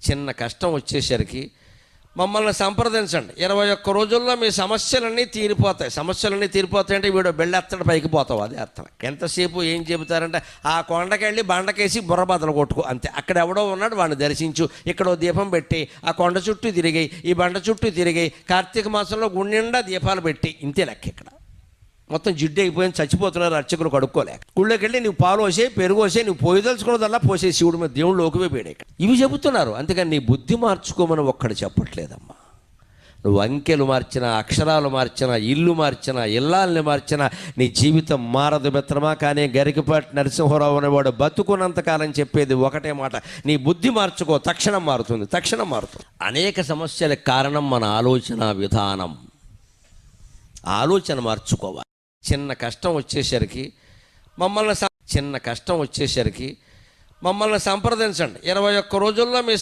చిన్న కష్టం వచ్చేసరికి మమ్మల్ని సంప్రదించండి. 21 రోజుల్లో మీ సమస్యలన్నీ తీరిపోతాయి అంటే వీడు బెళ్ళెత్తడి పైకి పోతావు, అది అర్థం. ఎంతసేపు ఏం చెబుతారంటే ఆ కొండకెళ్ళి బండకేసి బుర్రబద్దలు కొట్టుకో అంతే. అక్కడ ఎవడో ఉన్నాడు వాడిని దర్శించు, ఇక్కడ దీపం పెట్టి ఆ కొండ చుట్టూ తిరిగాయి, ఈ బండ చుట్టూ తిరిగాయి, కార్తీక మాసంలో గుండెండా దీపాలు పెట్టి, ఇంతే లెక్క. ఇక్కడ మొత్తం జిడ్డు అయిపోయింది, చచ్చిపోతున్నారు అర్చకులు కడుక్కోలేక. గుళ్ళోకి వెళ్ళి నువ్వు పాలు పోసే, పెరుగు పోసే, నువ్వు పోయి తెలుసుకున్నదల్లా పోసే శివుడి మీద, దేవుళ్ళు లోకివే పేడే. ఇవి చెబుతున్నారు. అంతేకాని నీ బుద్ధి మార్చుకోమని ఒక్కడు చెప్పట్లేదమ్మా. నువ్వు అంకెలు మార్చినా, అక్షరాలు మార్చినా, ఇల్లు మార్చినా, ఇల్లాలని మార్చినా నీ జీవితం మారదు మిత్రమా. కానీ గరికపాటి నరసింహారావు అనేవాడు బతుకున్నంతకాలం చెప్పేది ఒకటే మాట, నీ బుద్ధి మార్చుకో, తక్షణం మారుతుంది. అనేక సమస్యలకు కారణం మన ఆలోచన విధానం. ఆలోచన మార్చుకోవాలి. చిన్న కష్టం వచ్చేసరికి మమ్మల్ని సంప్రదించండి. 21 రోజుల్లో మీ